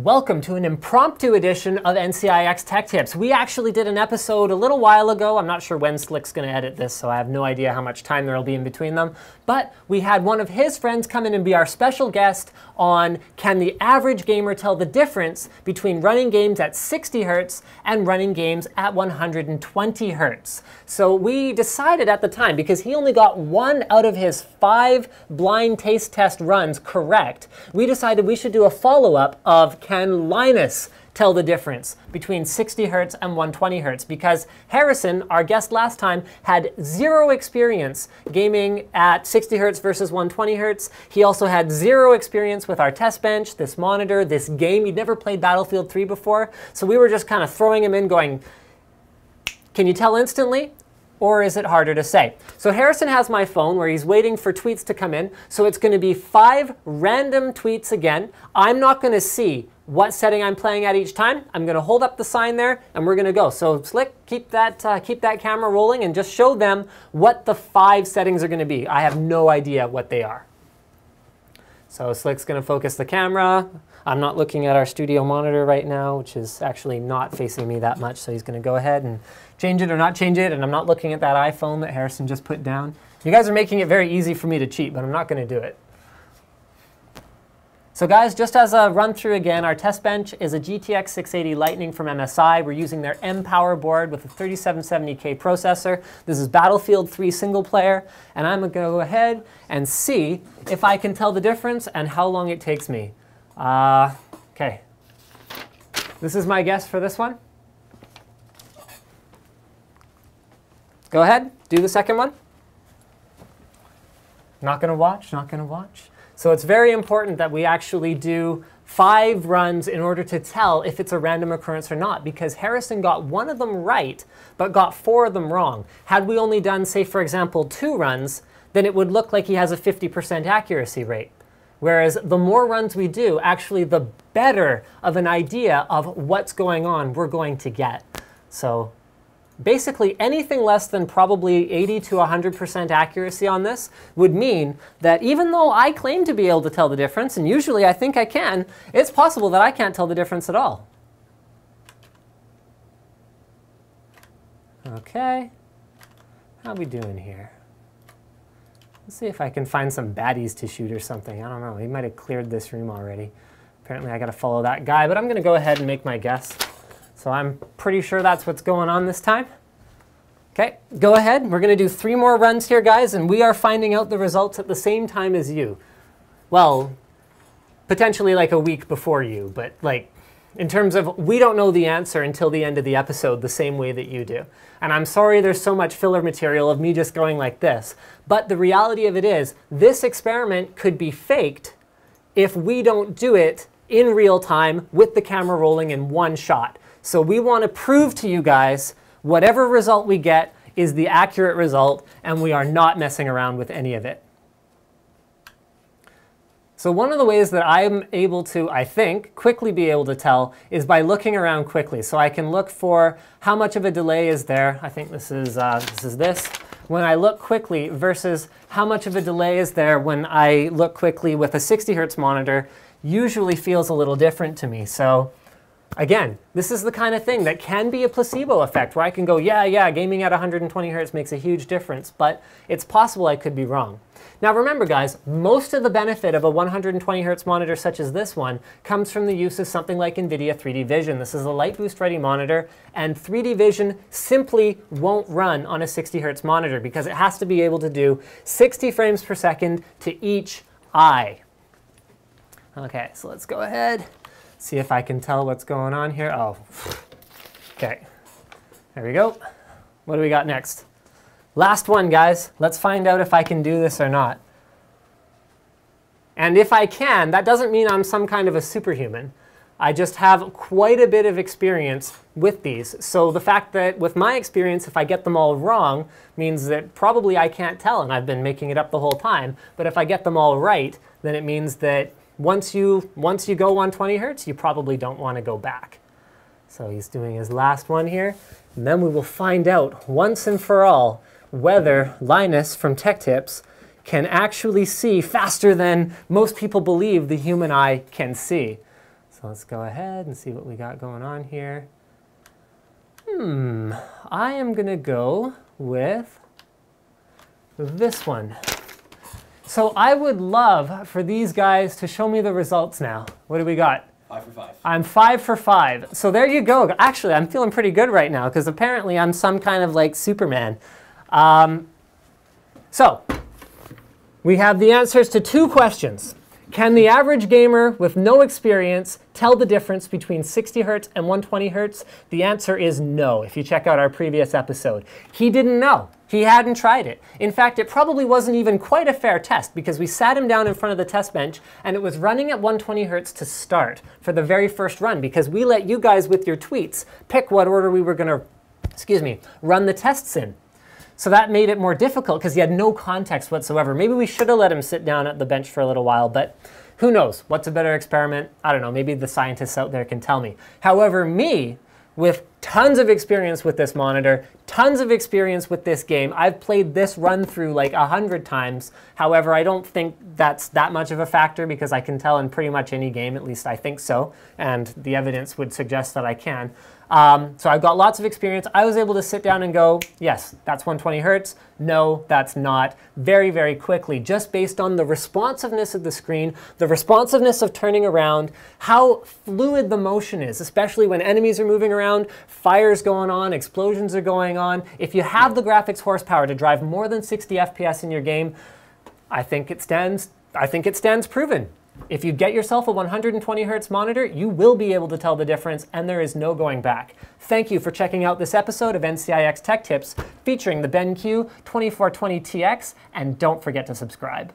Welcome to an impromptu edition of NCIX Tech Tips. We actually did an episode a little while ago. I'm not sure when Slick's going to edit this, so I have no idea how much time there will be in between them. But we had one of his friends come in and be our special guest on can the average gamer tell the difference between running games at 60 Hz and running games at 120 Hz. So we decided at the time, because he only got 1 out of his 5 blind taste test runs correct, we decided we should do a follow-up of can Linus tell the difference between 60 Hz and 120 Hz? Because Harrison, our guest last time, had 0 experience gaming at 60 Hz versus 120 Hz. He also had 0 experience with our test bench, this monitor, this game. He'd never played Battlefield 3 before. So we were just kind of throwing him in going, can you tell instantly? Or is it harder to say? So Harrison has my phone where he's waiting for tweets to come in. So it's going to be 5 random tweets again. I'm not going to see what setting I'm playing at each time. I'm going to hold up the sign there and we're going to go. So Slick, keep that camera rolling and just show them what the 5 settings are going to be. I have no idea what they are. So Slick's going to focus the camera. I'm not looking at our studio monitor right now, which is actually not facing me that much. So he's going to go ahead and change it or not change it. And I'm not looking at that iPhone that Harrison just put down. You guys are making it very easy for me to cheat, but I'm not going to do it. So guys, just as a run through again, our test bench is a GTX 680 Lightning from MSI. We're using their M-Power board with a 3770K processor. This is Battlefield 3 single player. And I'm going to go ahead and see if I can tell the difference and how long it takes me. Okay. This is my guess for this one. Go ahead, do the second one. Not going to watch, not going to watch. So it's very important that we actually do 5 runs in order to tell if it's a random occurrence or not, because Harrison got 1 of them right, but got 4 of them wrong. Had we only done, say, for example, 2 runs, then it would look like he has a 50% accuracy rate. Whereas the more runs we do, actually the better of an idea of what's going on we're going to get. So basically anything less than probably 80 to 100% accuracy on this would mean that even though I claim to be able to tell the difference, and usually I think I can, it's possible that I can't tell the difference at all. Okay, how are we doing here? Let's see if I can find some baddies to shoot or something. I don't know, he might have cleared this room already. Apparently I gotta follow that guy, but I'm gonna go ahead and make my guess. So I'm pretty sure that's what's going on this time. Okay, go ahead. We're going to do 3 more runs here, guys, and we are finding out the results at the same time as you. Well, potentially like a week before you, but like in terms of we don't know the answer until the end of the episode the same way that you do. And I'm sorry there's so much filler material of me just going like this, but the reality of it is this experiment could be faked if we don't do it in real time with the camera rolling in 1 shot. So we want to prove to you guys whatever result we get is the accurate result, and we are not messing around with any of it. So one of the ways that I'm able to, I think, quickly be able to tell is by looking around quickly. So I can look for how much of a delay is there. I think this is this. When I look quickly versus how much of a delay is there when I look quickly with a 60 Hz monitor usually feels a little different to me. So again, this is the kind of thing that can be a placebo effect where I can go, yeah, gaming at 120 Hz makes a huge difference, but it's possible I could be wrong. Now remember guys, most of the benefit of a 120 Hz monitor such as this one comes from the use of something like NVIDIA 3D Vision. This is a light boost ready monitor, and 3D Vision simply won't run on a 60 Hz monitor because it has to be able to do 60 frames per second to each eye. Okay, so let's go ahead. See if I can tell what's going on here. Oh, okay. There we go. What do we got next? Last one, guys. Let's find out if I can do this or not. And if I can, that doesn't mean I'm some kind of a superhuman. I just have quite a bit of experience with these. So the fact that with my experience, if I get them all wrong, means that probably I can't tell, and I've been making it up the whole time. But if I get them all right, then it means that once you go 120 Hz, you probably don't want to go back. So he's doing his last one here. And then we will find out once and for all whether Linus from Tech Tips can actually see faster than most people believe the human eye can see. So let's go ahead and see what we got going on here. I am going to go with this one. So I would love for these guys to show me the results now. What do we got? 5 for 5. I'm 5 for 5. So there you go. Actually, I'm feeling pretty good right now because apparently I'm some kind of like Superman. So we have the answers to 2 questions. Can the average gamer with no experience tell the difference between 60 hertz and 120 hertz? The answer is no, if you check out our previous episode. He didn't know. He hadn't tried it. In fact, it probably wasn't even quite a fair test because we sat him down in front of the test bench and it was running at 120 hertz to start for the very first run because we let you guys with your tweets pick what order we were going to, run the tests in. So that made it more difficult because he had no context whatsoever. Maybe we should have let him sit down at the bench for a little while, but who knows? What's a better experiment? I don't know. Maybe the scientists out there can tell me. However, me, with tons of experience with this monitor, tons of experience with this game, I've played this run through like 100 times. However, I don't think that's that much of a factor because I can tell in pretty much any game, at least I think so, and the evidence would suggest that I can. So I've got lots of experience. I was able to sit down and go, yes, that's 120 hertz. No, that's not. Very, very quickly, just based on the responsiveness of the screen, the responsiveness of turning around, how fluid the motion is, especially when enemies are moving around, fire's going on, explosions are going on. If you have the graphics horsepower to drive more than 60 FPS in your game, I think it stands proven. If you get yourself a 120 hertz monitor, you will be able to tell the difference, and there is no going back. Thank you for checking out this episode of NCIX Tech Tips featuring the BenQ 2420TX, and don't forget to subscribe.